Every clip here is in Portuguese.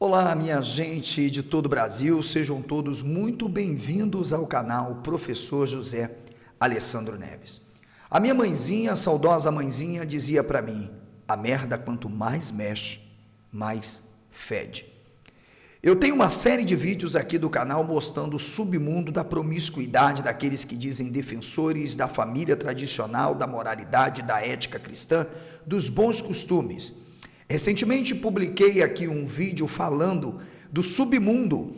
Olá, minha gente de todo o Brasil, sejam todos muito bem-vindos ao canal Professor José Alessandro Neves. A minha mãezinha, a saudosa mãezinha, dizia para mim: a merda quanto mais mexe, mais fede. Eu tenho uma série de vídeos aqui do canal mostrando o submundo da promiscuidade daqueles que dizem defensores da família tradicional, da moralidade, da ética cristã, dos bons costumes. Recentemente publiquei aqui um vídeo falando do submundo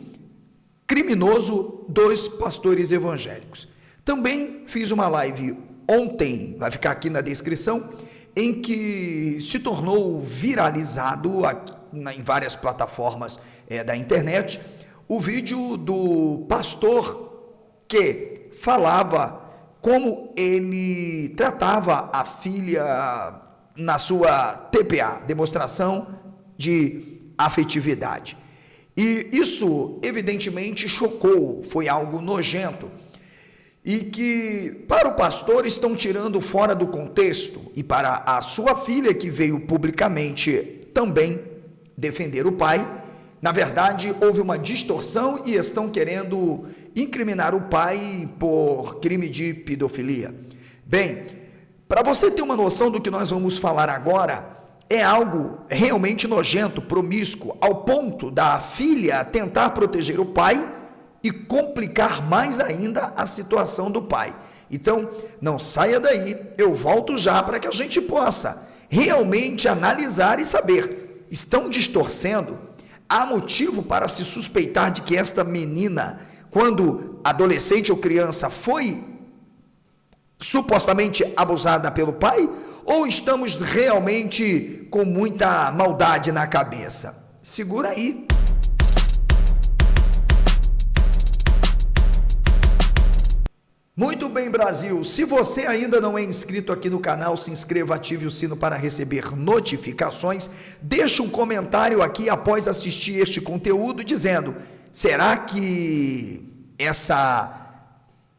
criminoso dos pastores evangélicos. Também fiz uma live ontem, vai ficar aqui na descrição, em que se tornou viralizado em várias plataformas da internet, o vídeo do pastor que falava como ele tratava a filha na sua TPA, demonstração de afetividade. E isso evidentemente chocou, foi algo nojento, e que para o pastor estão tirando fora do contexto, e para a sua filha que veio publicamente também defender o pai, na verdade houve uma distorção e estão querendo incriminar o pai por crime de pedofilia. Bem, para você ter uma noção do que nós vamos falar agora, é algo realmente nojento, promíscuo, ao ponto da filha tentar proteger o pai e complicar mais ainda a situação do pai. Então, não saia daí, eu volto já para que a gente possa realmente analisar e saber, estão distorcendo? Há motivo para se suspeitar de que esta menina, quando adolescente ou criança, foi supostamente abusada pelo pai, ou estamos realmente com muita maldade na cabeça? Segura aí. Muito bem, Brasil, se você ainda não é inscrito aqui no canal, se inscreva, ative o sino para receber notificações, deixe um comentário aqui após assistir este conteúdo dizendo: será que essa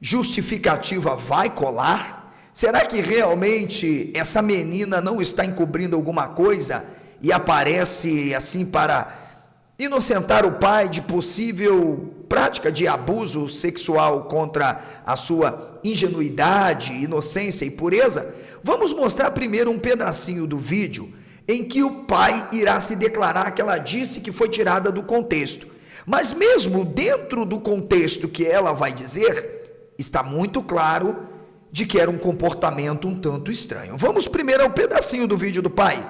justificativa vai colar? Será que realmente essa menina não está encobrindo alguma coisa e aparece assim para inocentar o pai de possível prática de abuso sexual contra a sua ingenuidade, inocência e pureza? Vamos mostrar primeiro um pedacinho do vídeo em que o pai irá se declarar que ela disse que foi tirada do contexto. Mas mesmo dentro do contexto que ela vai dizer, está muito claro de que era um comportamento um tanto estranho. Vamos primeiro ao pedacinho do vídeo do pai.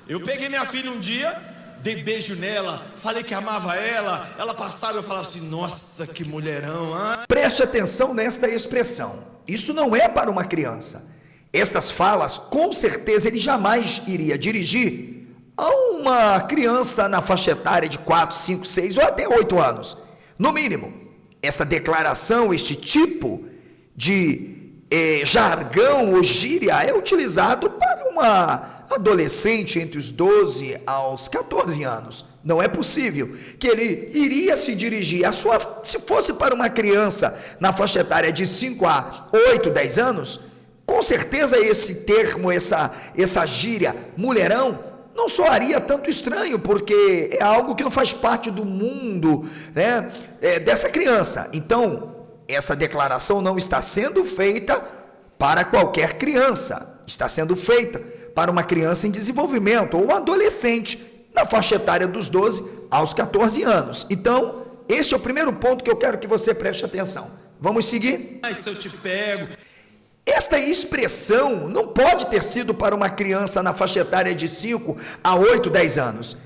Eu peguei minha filha um dia, dei beijo nela, falei que amava ela, ela passava e eu falava assim: nossa, que mulherão, Preste atenção nesta expressão, isso não é para uma criança. Estas falas, com certeza, ele jamais iria dirigir a uma criança na faixa etária de 4, 5, 6 ou até 8 anos, no mínimo. Esta declaração, este tipo de jargão ou gíria é utilizado para uma adolescente entre os 12 aos 14 anos. Não é possível que ele iria se dirigir se fosse para uma criança na faixa etária de 5 a 8, 10 anos, com certeza esse termo, essa gíria, mulherão, não soaria tanto estranho, porque é algo que não faz parte do mundo, né, dessa criança. Então, essa declaração não está sendo feita para qualquer criança, está sendo feita para uma criança em desenvolvimento ou um adolescente na faixa etária dos 12 aos 14 anos. Então, este é o primeiro ponto que eu quero que você preste atenção. Vamos seguir? Mas se eu te pego... Esta expressão não pode ter sido para uma criança na faixa etária de 5 a 8, 10 anos.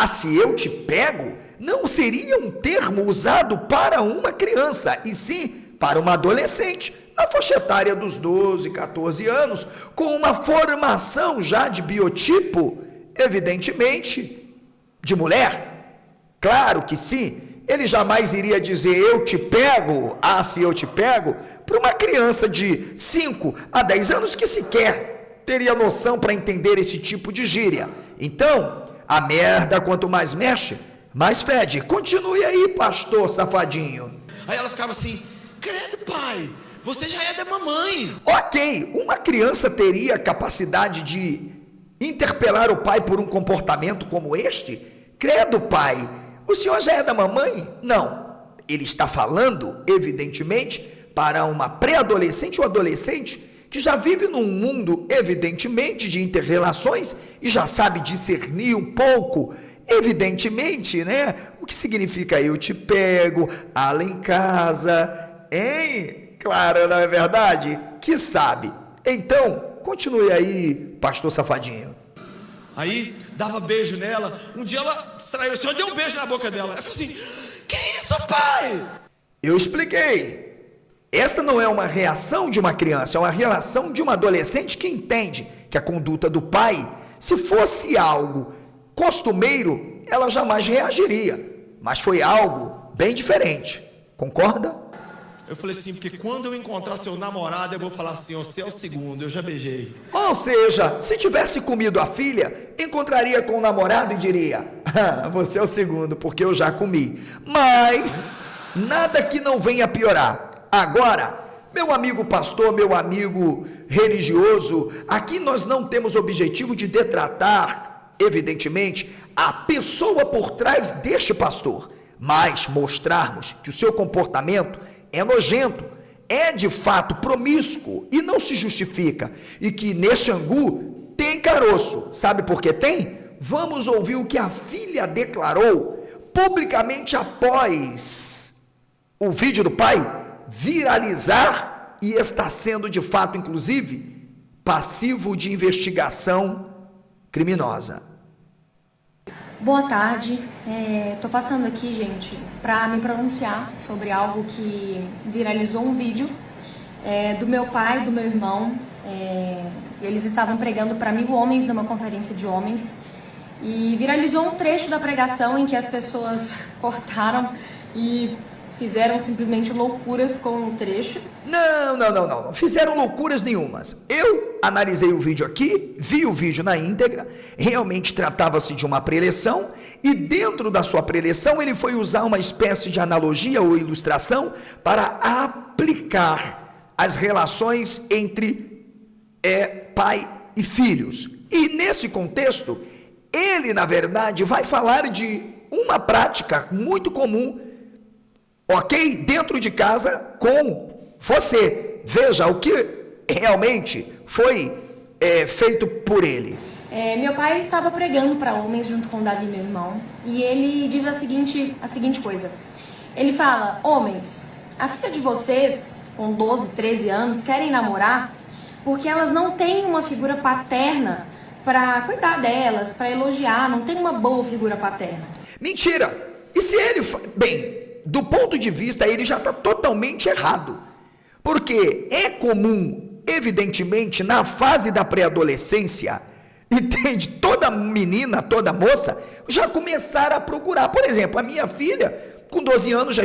Se eu te pego, não seria um termo usado para uma criança, e sim para uma adolescente na faixa etária dos 12, 14 anos, com uma formação já de biotipo, evidentemente, de mulher. Claro que sim. Ele jamais iria dizer eu te pego, se eu te pego, para uma criança de 5 a 10 anos que sequer teria noção para entender esse tipo de gíria. Então, a merda quanto mais mexe, mais fede. Continue aí, pastor safadinho. Aí ela ficava assim: credo, pai, você já é da mamãe. Ok, uma criança teria capacidade de interpelar o pai por um comportamento como este? Credo, pai, o senhor já é da mamãe? Não. Ele está falando, evidentemente, para uma pré-adolescente ou adolescente que já vive num mundo, evidentemente, de inter-relações e já sabe discernir um pouco, evidentemente, né? O que significa eu te pego, ala em casa, hein? Claro, não é verdade? Que sabe. Então, continue aí, pastor Safadinho. Aí, dava beijo nela. Um dia ela distraiu, o senhor deu um beijo na boca dela. Ela falou assim, que isso, pai? Eu expliquei. Esta não é uma reação de uma criança, é uma reação de uma adolescente que entende que a conduta do pai, se fosse algo costumeiro, ela jamais reagiria. Mas foi algo bem diferente. Concorda? Eu falei assim, porque quando eu encontrar seu namorado, eu vou falar assim, você é o segundo, eu já beijei. Ou seja, se tivesse comido a filha, encontraria com o namorado e diria, você é o segundo, porque eu já comi. Mas, nada que não venha piorar. Agora, meu amigo pastor, meu amigo religioso, aqui nós não temos objetivo de detratar, evidentemente, a pessoa por trás deste pastor, mas mostrarmos que o seu comportamento é nojento, é de fato promíscuo e não se justifica, e que neste angu tem caroço. Sabe por que tem? Vamos ouvir o que a filha declarou publicamente após o vídeo do pai viralizar e está sendo de fato, inclusive, passivo de investigação criminosa. Boa tarde, estou passando aqui, gente, para me pronunciar sobre algo que viralizou um vídeo do meu pai e do meu irmão. Eles estavam pregando para mil homens numa conferência de homens e viralizou um trecho da pregação em que as pessoas cortaram e fizeram simplesmente loucuras com o trecho. Não fizeram loucuras nenhumas. Eu analisei o vídeo aqui, vi o vídeo na íntegra, realmente tratava-se de uma preleção, e dentro da sua preleção ele foi usar uma espécie de analogia ou ilustração para aplicar as relações entre pai e filhos. E nesse contexto, ele na verdade vai falar de uma prática muito comum, ok? Dentro de casa com você. Veja o que realmente foi feito por ele. Meu pai estava pregando para homens junto com Davi, meu irmão, e ele diz a seguinte coisa. Ele fala, homens, a filha de vocês, com 12, 13 anos, querem namorar porque elas não têm uma figura paterna para cuidar delas, para elogiar, não tem uma boa figura paterna. Mentira! E se ele... Bem, do ponto de vista, ele já está totalmente errado. Porque é comum, evidentemente, na fase da pré-adolescência, entende? Toda menina, toda moça, já começar a procurar. Por exemplo, a minha filha, com 12 anos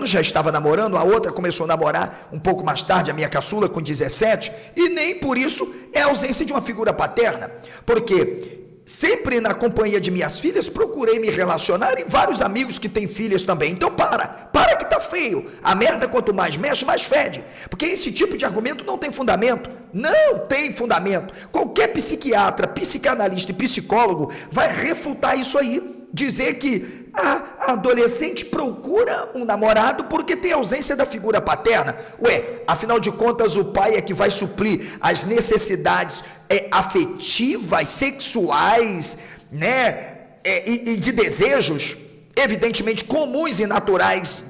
já estava namorando, a outra começou a namorar um pouco mais tarde, a minha caçula com 17, e nem por isso é a ausência de uma figura paterna. Porque sempre na companhia de minhas filhas, procurei me relacionar e vários amigos que têm filhas também. Então para que tá feio. A merda quanto mais mexe, mais fede. Porque esse tipo de argumento não tem fundamento. Não tem fundamento. Qualquer psiquiatra, psicanalista e psicólogo vai refutar isso aí. Dizer que a adolescente procura um namorado porque tem ausência da figura paterna. Ué, afinal de contas o pai é que vai suprir as necessidades afetivas, sexuais, né, e de desejos, evidentemente comuns e naturais,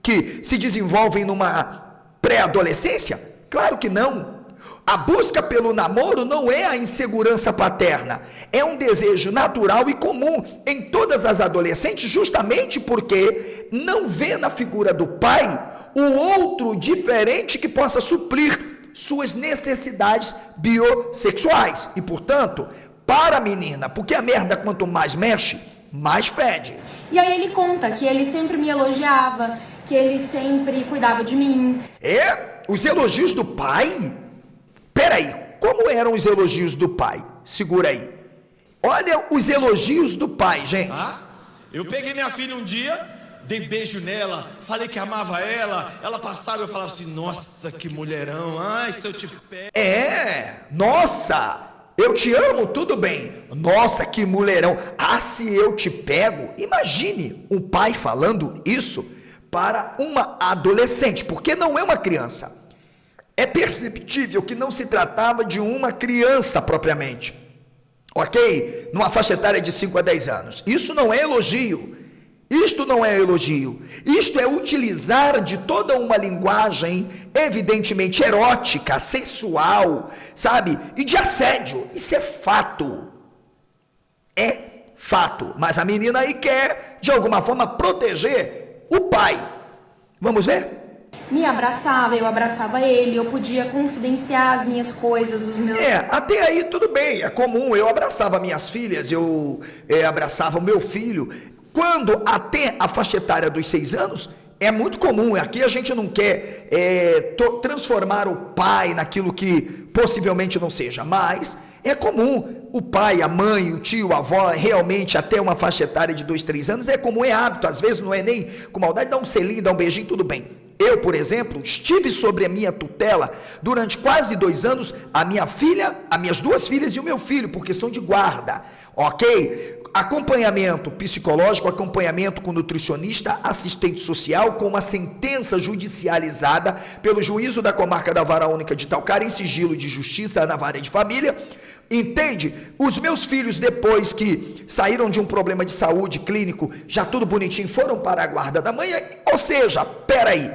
que se desenvolvem numa pré-adolescência? Claro que não. A busca pelo namoro não é a insegurança paterna, é um desejo natural e comum em todas as adolescentes, justamente porque não vê na figura do pai o outro diferente que possa suprir suas necessidades biosexuais. E, portanto, para a menina, porque a merda quanto mais mexe, mais fede. E aí ele conta que ele sempre me elogiava, que ele sempre cuidava de mim. Os elogios do pai? Peraí, como eram os elogios do pai? Segura aí. Olha os elogios do pai, gente. Eu peguei minha filha um dia, dei beijo nela, falei que amava ela, ela passava e eu falava assim, nossa, que mulherão, ai, se eu te pego. Nossa, eu te amo, tudo bem. Nossa, que mulherão. Ah, se eu te pego. Imagine um pai falando isso para uma adolescente, porque não é uma criança. É perceptível que não se tratava de uma criança propriamente. Ok? Numa faixa etária de 5 a 10 anos. Isso não é elogio. Isto não é elogio. Isto é utilizar de toda uma linguagem evidentemente erótica, sexual, sabe? E de assédio. Isso é fato. É fato. Mas a menina aí quer, de alguma forma, proteger o pai. Vamos ver? Me abraçava, eu abraçava ele, eu podia confidenciar as minhas coisas, os meus... Até aí tudo bem, é comum. Eu abraçava minhas filhas, eu abraçava o meu filho. Quando até a faixa etária dos 6 anos, é muito comum. Aqui a gente não quer transformar o pai naquilo que possivelmente não seja, mas é comum o pai, a mãe, o tio, a avó, realmente até uma faixa etária de 2, 3 anos, é comum, é hábito, às vezes não é nem com maldade, dá um selinho, dá um beijinho, tudo bem. Eu, por exemplo, estive sobre a minha tutela durante quase 2 anos, a minha filha, as minhas 2 filhas e o meu filho, por questão de guarda, ok? Acompanhamento psicológico, acompanhamento com nutricionista, assistente social, com uma sentença judicializada pelo juízo da comarca da Vara Única de Talcarim, em sigilo de justiça na vara de família. Entende? Os meus filhos, depois que saíram de um problema de saúde clínico, já tudo bonitinho, foram para a guarda da mãe. Ou seja, peraí,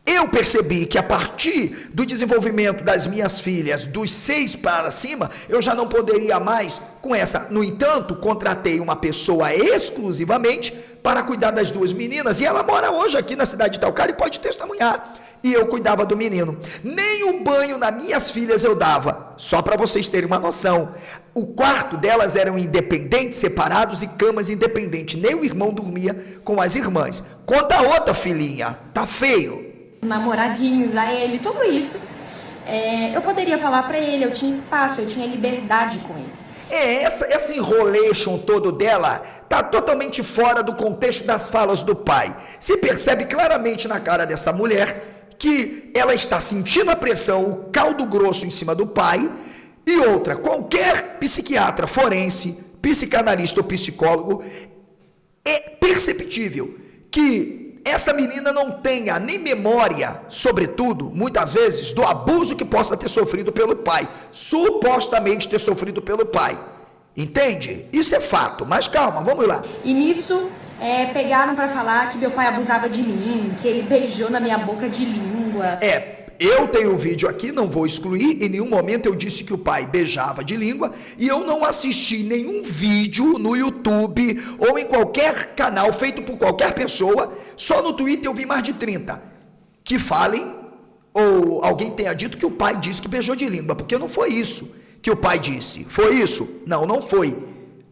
eu percebi que a partir do desenvolvimento das minhas filhas, dos 6 para cima, eu já não poderia mais com essa. No entanto, contratei uma pessoa exclusivamente para cuidar das 2 meninas, e ela mora hoje aqui na cidade de Talcarim e pode testemunhar. E eu cuidava do menino. Nem o banho nas minhas filhas eu dava, só para vocês terem uma noção. O quarto delas eram independentes, separados, e camas independentes. Nem o irmão dormia com as irmãs. Conta a outra, filhinha, tá feio. Namoradinhos a ele, tudo isso. Eu poderia falar pra ele, eu tinha espaço, eu tinha liberdade com ele. Essa enrolation todo dela está totalmente fora do contexto das falas do pai. Se percebe claramente na cara dessa mulher que ela está sentindo a pressão, o caldo grosso em cima do pai. E outra, qualquer psiquiatra forense, psicanalista ou psicólogo, é perceptível que essa menina não tenha nem memória, sobretudo, muitas vezes, do abuso que possa ter sofrido pelo pai, supostamente ter sofrido pelo pai, entende? Isso é fato, mas calma, vamos lá. E nisso, pegaram pra falar que meu pai abusava de mim, que ele beijou na minha boca de língua. Eu tenho um vídeo aqui, não vou excluir, em nenhum momento eu disse que o pai beijava de língua, e eu não assisti nenhum vídeo no YouTube ou em qualquer canal feito por qualquer pessoa, só no Twitter eu vi mais de 30, que falem, ou alguém tenha dito que o pai disse que beijou de língua, porque não foi isso que o pai disse. Foi isso? Não, não foi.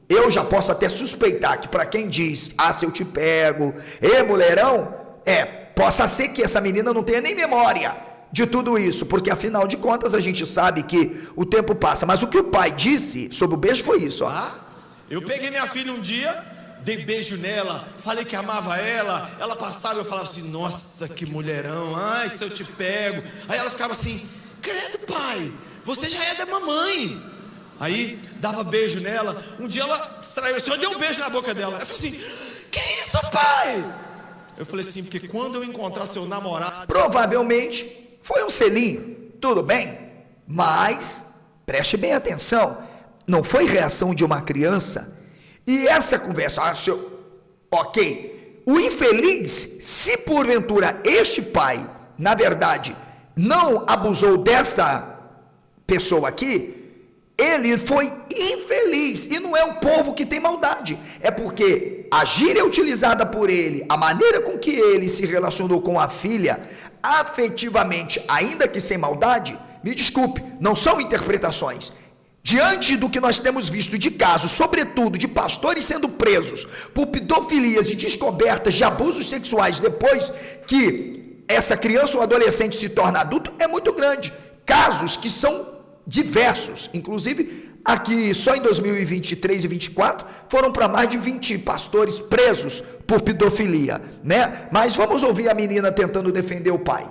Eu já posso até suspeitar que para quem diz, se eu te pego, mulherão, possa ser que essa menina não tenha nem memória de tudo isso, porque afinal de contas a gente sabe que o tempo passa, mas o que o pai disse sobre o beijo foi isso, ó. Eu peguei minha filha um dia, dei beijo nela, falei que amava ela, ela passava e eu falava assim, nossa, que mulherão, ai, se eu te pego. Aí ela ficava assim, credo pai, você já é da mamãe. Aí dava beijo nela, um dia ela distraiu, só deu um beijo na boca dela. Ela falou assim, que isso pai? Eu falei assim, porque quando eu encontrar seu namorado... Provavelmente foi um selinho, tudo bem, mas preste bem atenção, não foi reação de uma criança. E essa conversa, ok, o infeliz, se porventura este pai, na verdade, não abusou desta pessoa aqui, ele foi infeliz, e não é o povo que tem maldade, é porque a gíria utilizada por ele, a maneira com que ele se relacionou com a filha, afetivamente, ainda que sem maldade, me desculpe, não são interpretações. Diante do que nós temos visto de casos, sobretudo de pastores sendo presos por pedofilias e descobertas de abusos sexuais depois que essa criança ou adolescente se torna adulto, é muito grande. Casos que são diversos, inclusive aqui só em 2023 e 2024 foram para mais de 20 pastores presos por pedofilia, né? Mas vamos ouvir a menina tentando defender o pai.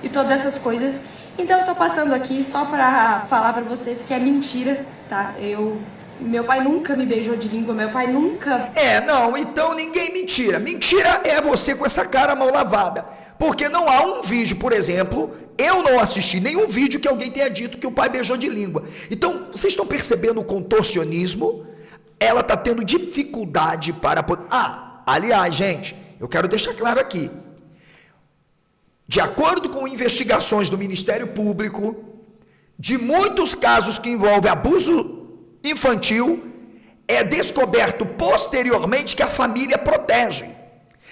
E todas essas coisas Então eu tô passando aqui só pra falar pra vocês que é mentira, tá? Meu pai nunca me beijou de língua, meu pai nunca... Não, então ninguém mentira. Mentira é você com essa cara mal lavada. Porque não há um vídeo, por exemplo, eu não assisti nenhum vídeo que alguém tenha dito que o pai beijou de língua. Então, vocês estão percebendo o contorcionismo? Ela está tendo dificuldade para... aliás, gente, eu quero deixar claro aqui. De acordo com investigações do Ministério Público, de muitos casos que envolvem abuso infantil, é descoberto posteriormente que a família protege.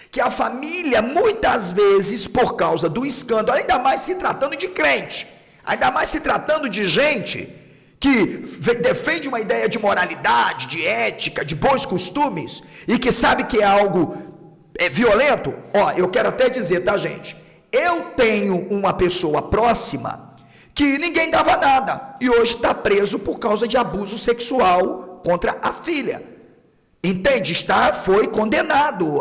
Que a família, muitas vezes, por causa do escândalo, ainda mais se tratando de crente, ainda mais se tratando de gente que defende uma ideia de moralidade, de ética, de bons costumes, e que sabe que é algo violento. Eu quero até dizer, tá, gente? Eu tenho uma pessoa próxima que ninguém dava nada, e hoje está preso por causa de abuso sexual contra a filha. Entende? Foi condenado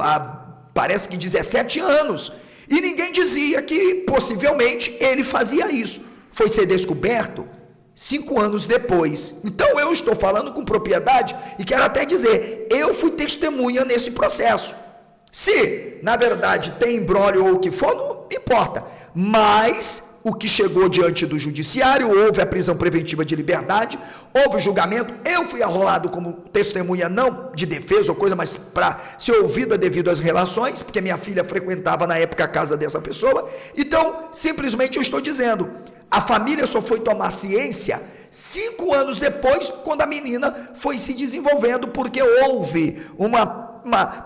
parece que 17 anos, e ninguém dizia que possivelmente ele fazia isso. Foi ser descoberto 5 anos depois. Então eu estou falando com propriedade e quero até dizer, eu fui testemunha nesse processo. Se, na verdade, tem imbróglio ou o que for, não importa, mas o que chegou diante do judiciário, houve a prisão preventiva de liberdade, houve o julgamento, eu fui arrolado como testemunha, não de defesa ou coisa, mas para ser ouvida devido às relações, porque minha filha frequentava na época a casa dessa pessoa. Então, simplesmente eu estou dizendo, a família só foi tomar ciência 5 anos depois, quando a menina foi se desenvolvendo, porque houve uma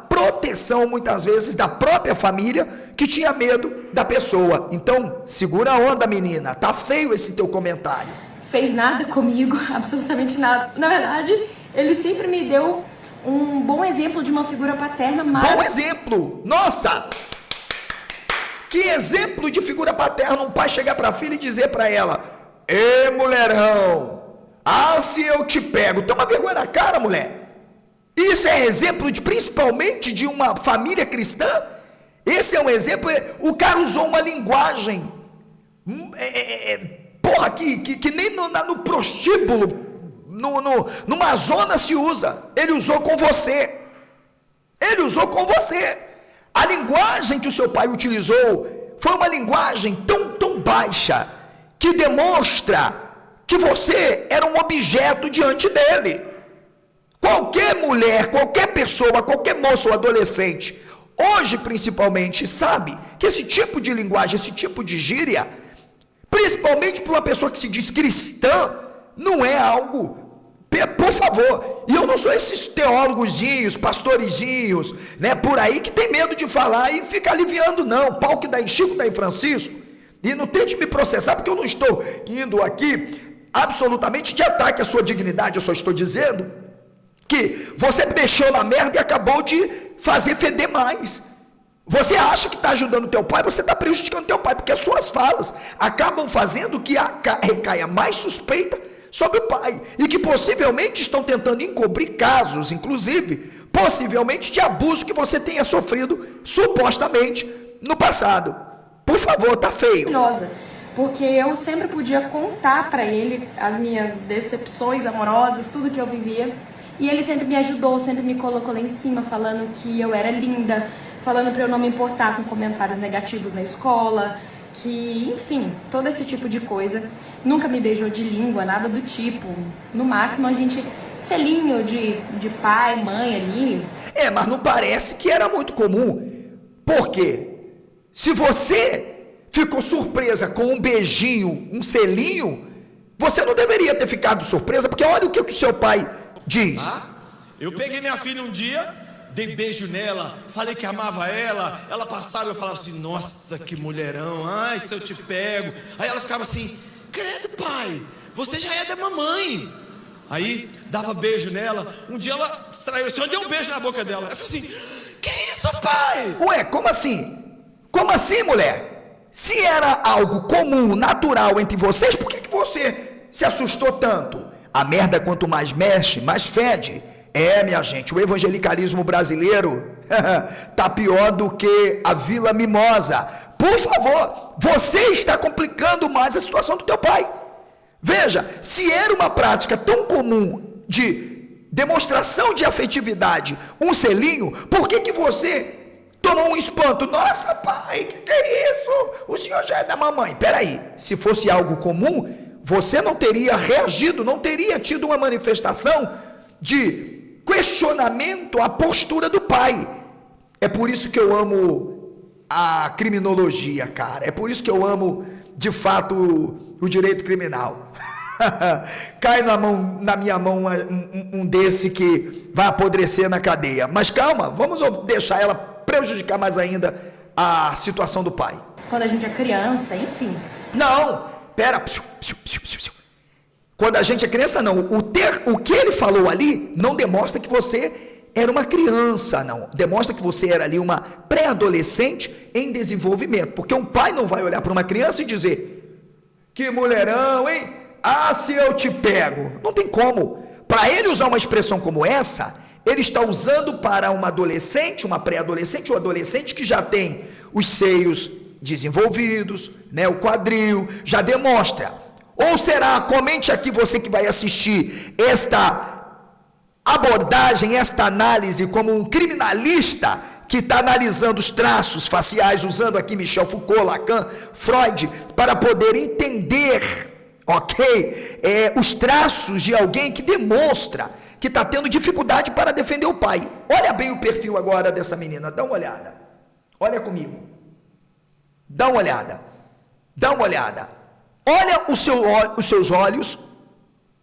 proteção, muitas vezes, da própria família, que tinha medo da pessoa. Então, segura a onda, menina. Tá feio esse teu comentário. Fez nada comigo, absolutamente nada. Na verdade, ele sempre me deu um bom exemplo de uma figura paterna. Bom exemplo! Nossa! Que exemplo de figura paterna, um pai chegar pra filha e dizer pra ela: "Ê, mulherão, se eu te pego". Toma vergonha na cara, mulher. Isso é exemplo principalmente de uma família cristã. Esse é um exemplo. O cara usou uma linguagem que nem no prostíbulo, numa zona se usa. Ele usou com você. A linguagem que o seu pai utilizou foi uma linguagem tão baixa, que demonstra que você era um objeto diante dele. Qualquer mulher, qualquer pessoa, qualquer moço ou adolescente, hoje principalmente, sabe que esse tipo de linguagem, esse tipo de gíria, principalmente para uma pessoa que se diz cristã, não é algo, por favor. E eu não sou esses teólogozinhos, pastorizinhos, né, por aí que tem medo de falar e fica aliviando, não. Pau que dá em Chico, dá em Francisco. E não tente me processar, porque eu não estou indo aqui absolutamente de ataque à sua dignidade. Eu só estou dizendo que você mexeu na merda e acabou de fazer feder mais. Você acha que está ajudando o teu pai, você está prejudicando o teu pai, porque as suas falas acabam fazendo que recaia mais suspeita sobre o pai, e que possivelmente estão tentando encobrir casos, inclusive, possivelmente de abuso que você tenha sofrido, supostamente, no passado. Por favor, tá feio. Porque eu sempre podia contar para ele as minhas decepções amorosas, tudo que eu vivia. E ele sempre me ajudou, sempre me colocou lá em cima, falando que eu era linda, falando para eu não me importar com comentários negativos na escola, que, enfim, todo esse tipo de coisa. Nunca me beijou de língua, nada do tipo. No máximo, a gente, selinho de pai, mãe ali. Mas não parece que era muito comum. Por quê? Se você ficou surpresa com um beijinho, um selinho, você não deveria ter ficado surpresa, porque olha o que o seu pai diz. Eu peguei minha filha um dia, dei beijo nela, falei que amava ela, ela passava e eu falava assim: "Nossa, que mulherão, se eu te pego". Aí ela ficava assim: "Credo, pai, você já é da mamãe". Aí dava beijo nela. Um dia ela distraiu, só deu um beijo na boca dela. Eu falei assim: "Que isso, pai?" Ué, como assim? Como assim, mulher? Se era algo comum, natural entre vocês, por que você se assustou tanto? A merda, quanto mais mexe, mais fede. Minha gente, o evangelicalismo brasileiro tá pior do que a Vila Mimosa. por favor, você está complicando mais a situação do teu pai. Veja, se era uma prática tão comum de demonstração de afetividade, um selinho, por que você tomou um espanto? Nossa, pai, que é isso? O senhor já é da mamãe. Peraí, se fosse algo comum, você não teria reagido, não teria tido uma manifestação de questionamento à postura do pai. É por isso que eu amo a criminologia, cara. É por isso que eu amo, de fato, o direito criminal. Cai na minha mão um desse que vai apodrecer na cadeia. Mas calma, vamos deixar ela prejudicar mais ainda a situação do pai. Quando a gente é criança, enfim. Não, pera. Quando a gente é criança, não. O que ele falou ali não demonstra que você era uma criança, não. Demonstra que você era ali uma pré-adolescente em desenvolvimento. Porque um pai não vai olhar para uma criança e dizer: que mulherão, hein? Ah, se eu te pego. Não tem como. Para ele usar uma expressão como essa, ele está usando para uma adolescente, uma pré-adolescente ou adolescente que já tem os seios desenvolvidos, né, o quadril, já demonstra. Ou será, comente aqui você que vai assistir esta abordagem, esta análise como um criminalista que está analisando os traços faciais, usando aqui Michel Foucault, Lacan, Freud, para poder entender, os traços de alguém que demonstra que está tendo dificuldade para defender o pai. Olha bem o perfil agora dessa menina, dá uma olhada. Olha comigo. Dá uma olhada. Dá uma olhada. Olha os seus olhos,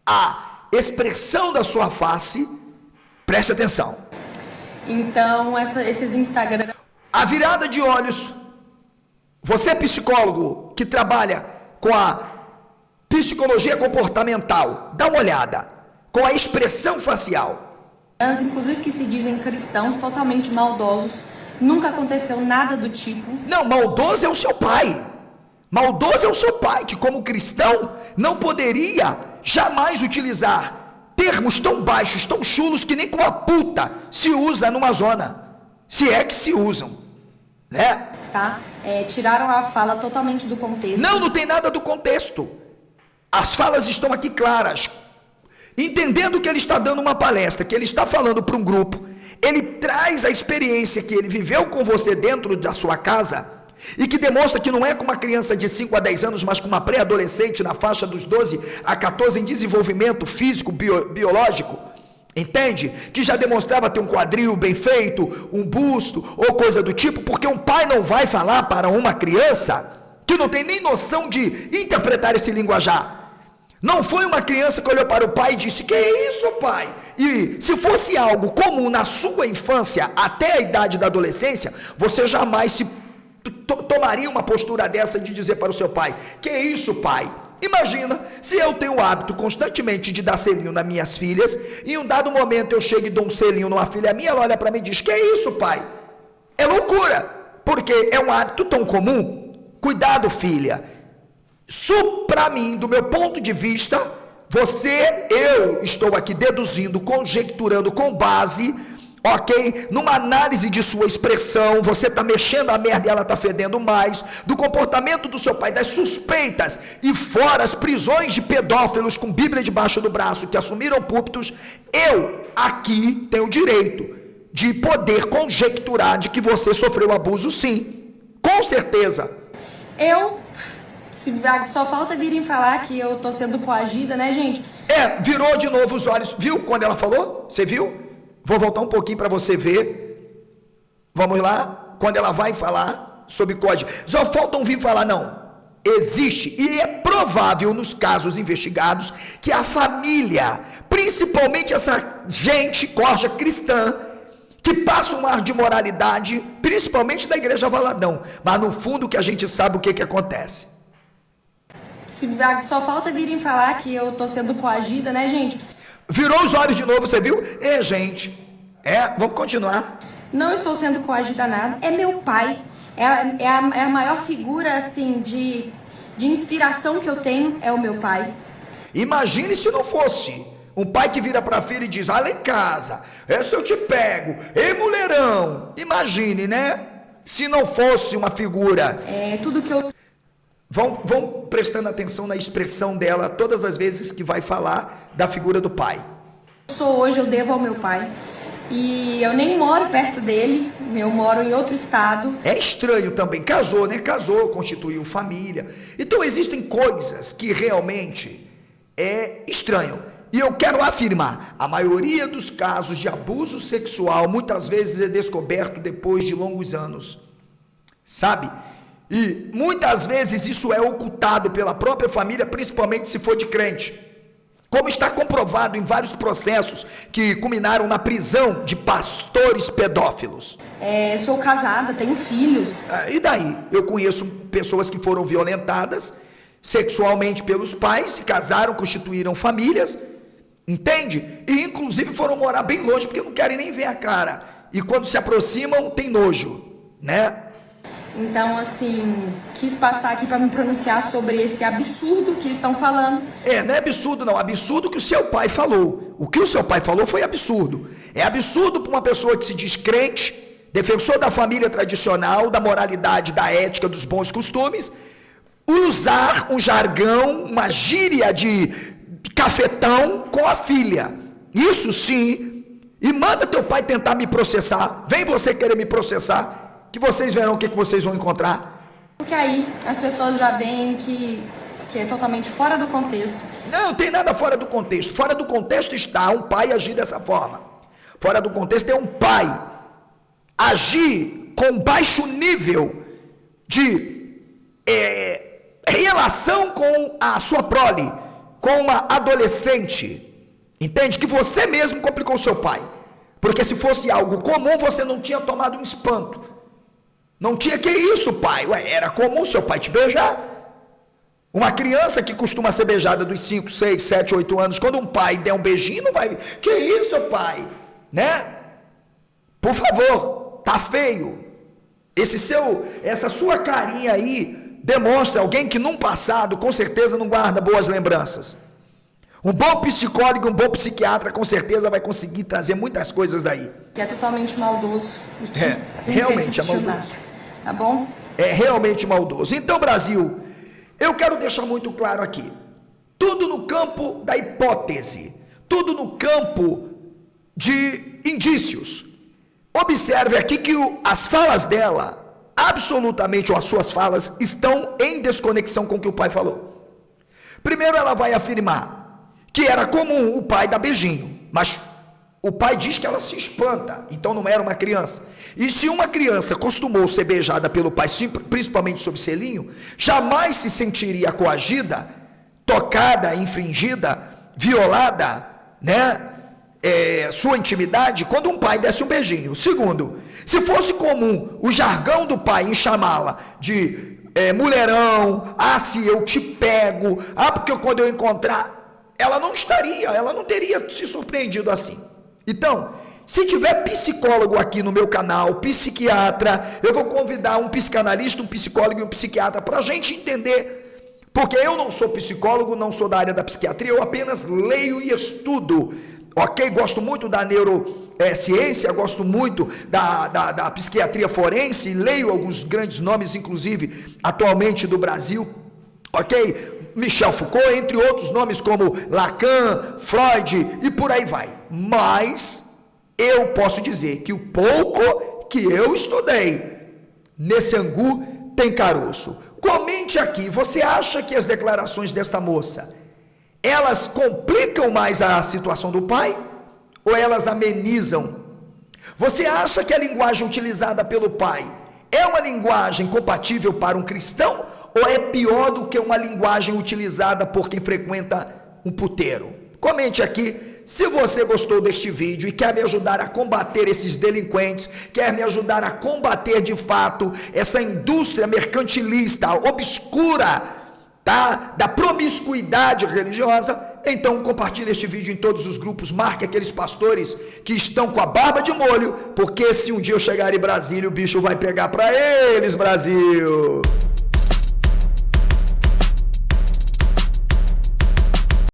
a expressão da sua face. Preste atenção. Então, esses Instagram... A virada de olhos. Você é psicólogo que trabalha com a psicologia comportamental. Dá uma olhada. Com a expressão facial. Inclusive que se dizem cristãos, totalmente maldosos. Nunca aconteceu nada do tipo. Não, maldoso é o seu pai. Maldoso é o seu pai, que como cristão não poderia jamais utilizar termos tão baixos, tão chulos, que nem com a puta se usa numa zona. Se é que se usam, né? Tá? Tiraram a fala totalmente do contexto. Não tem nada do contexto. As falas estão aqui claras. Entendendo que ele está dando uma palestra, que ele está falando para um grupo, ele traz a experiência que ele viveu com você dentro da sua casa, e que demonstra que não é com uma criança de 5 a 10 anos, mas com uma pré-adolescente na faixa dos 12 a 14 em desenvolvimento físico, biológico, entende? Que já demonstrava ter um quadril bem feito, um busto, ou coisa do tipo, porque um pai não vai falar para uma criança que não tem nem noção de interpretar esse linguajar. Não foi uma criança que olhou para o pai e disse: que é isso, pai? E se fosse algo comum na sua infância até a idade da adolescência, você jamais tomaria uma postura dessa de dizer para o seu pai: que é isso, pai? Imagina, se eu tenho o hábito constantemente de dar selinho nas minhas filhas, e em um dado momento eu chego e dou um selinho numa filha minha, ela olha para mim e diz: que é isso, pai? É loucura, porque é um hábito tão comum. Cuidado, filha. Para mim, do meu ponto de vista, eu estou aqui deduzindo, conjecturando com base, numa análise de sua expressão. Você está mexendo a merda e ela está fedendo mais, do comportamento do seu pai, das suspeitas, e fora as prisões de pedófilos com Bíblia debaixo do braço, que assumiram púlpitos. Eu aqui tenho o direito de poder conjecturar de que você sofreu abuso, sim, com certeza. Só falta virem falar que eu tô sendo coagida, né, gente? Virou de novo os olhos. Viu quando ela falou? Você viu? Vou voltar um pouquinho para você ver. Vamos lá? Quando ela vai falar sobre código. Só falta ouvir falar, não. Existe, e é provável nos casos investigados, que a família, principalmente essa gente corja cristã, que passa um ar de moralidade, principalmente da igreja Valadão, mas no fundo que a gente sabe o que acontece. Só falta virem falar que eu tô sendo coagida, né, gente? Virou os olhos de novo, você viu? Gente, vamos continuar. Não estou sendo coagida nada, é meu pai. É a maior figura, assim, de inspiração que eu tenho, é o meu pai. Imagine se não fosse um pai que vira pra filha e diz: olha em casa, essa eu te pego, ei mulherão. Imagine, né? se não fosse uma figura... Tudo que eu... Vão prestando atenção na expressão dela todas as vezes que vai falar da figura do pai. sou hoje, eu devo ao meu pai. E eu nem moro perto dele, eu moro em outro estado. É estranho também, casou, né? Casou, constituiu família. Então existem coisas que realmente é estranho. E eu quero afirmar, a maioria dos casos de abuso sexual muitas vezes é descoberto depois de longos anos, sabe? E muitas vezes isso é ocultado pela própria família, principalmente se for de crente. Como está comprovado em vários processos que culminaram na prisão de pastores pedófilos. Sou casada, tenho filhos. E daí? Eu conheço pessoas que foram violentadas sexualmente pelos pais, se casaram, constituíram famílias, entende? E inclusive foram morar bem longe, porque não querem nem ver a cara. E quando se aproximam, tem nojo, né? Então, assim, quis passar aqui para me pronunciar sobre esse absurdo que estão falando. Não é absurdo não, absurdo que o seu pai falou. O que o seu pai falou foi absurdo. É absurdo para uma pessoa que se diz crente, defensor da família tradicional, da moralidade, da ética, dos bons costumes, usar um jargão, uma gíria de cafetão com a filha. Isso sim. E manda teu pai tentar me processar. Vem você querer me processar, que vocês verão o que vocês vão encontrar. Porque aí as pessoas já veem que é totalmente fora do contexto. Não tem nada fora do contexto. Fora do contexto está um pai agir dessa forma. Fora do contexto é um pai agir com baixo nível de relação com a sua prole, com uma adolescente. Entende? Que você mesmo complicou o seu pai. Porque se fosse algo comum, você não tinha tomado um espanto. Não tinha, que isso, pai? Era comum seu pai te beijar. Uma criança que costuma ser beijada dos 5, 6, 7, 8 anos, quando um pai der um beijinho, não vai... Que isso, pai? Né? Por favor, tá feio. Essa sua carinha aí demonstra alguém que num passado, com certeza, não guarda boas lembranças. Um bom psicólogo, um bom psiquiatra, com certeza vai conseguir trazer muitas coisas daí. Que é totalmente maldoso. Realmente é maldoso. Tá bom? É realmente maldoso. Então, Brasil, eu quero deixar muito claro aqui. Tudo no campo da hipótese. Tudo no campo de indícios. Observe aqui que as falas dela, absolutamente, ou as suas falas, estão em desconexão com o que o pai falou. Primeiro ela vai afirmar que era comum o pai dar beijinho, mas o pai diz que ela se espanta, então não era uma criança. E se uma criança costumou ser beijada pelo pai, principalmente sob selinho, jamais se sentiria coagida, tocada, infringida, violada, né? Sua intimidade, quando um pai desse um beijinho. Segundo, se fosse comum o jargão do pai em chamá-la de mulherão, se eu te pego, porque quando eu encontrar... ela não teria se surpreendido assim. Então, se tiver psicólogo aqui no meu canal, psiquiatra, eu vou convidar um psicanalista, um psicólogo e um psiquiatra para a gente entender, porque eu não sou psicólogo, não sou da área da psiquiatria, eu apenas leio e estudo, ok? Gosto muito da neurociência, gosto muito da psiquiatria forense, leio alguns grandes nomes, inclusive, atualmente do Brasil, ok? Michel Foucault, entre outros nomes como Lacan, Freud e por aí vai. Mas eu posso dizer que o pouco que eu estudei, nesse angu tem caroço. Comente aqui, você acha que as declarações desta moça, elas complicam mais a situação do pai ou elas amenizam? Você acha que a linguagem utilizada pelo pai é uma linguagem compatível para um cristão? Ou é pior do que uma linguagem utilizada por quem frequenta um puteiro? Comente aqui se você gostou deste vídeo e quer me ajudar a combater esses delinquentes, quer me ajudar a combater de fato essa indústria mercantilista obscura, tá? Da promiscuidade religiosa. Então compartilhe este vídeo em todos os grupos, marque aqueles pastores que estão com a barba de molho, porque se um dia eu chegar em Brasília, o bicho vai pegar para eles, Brasil.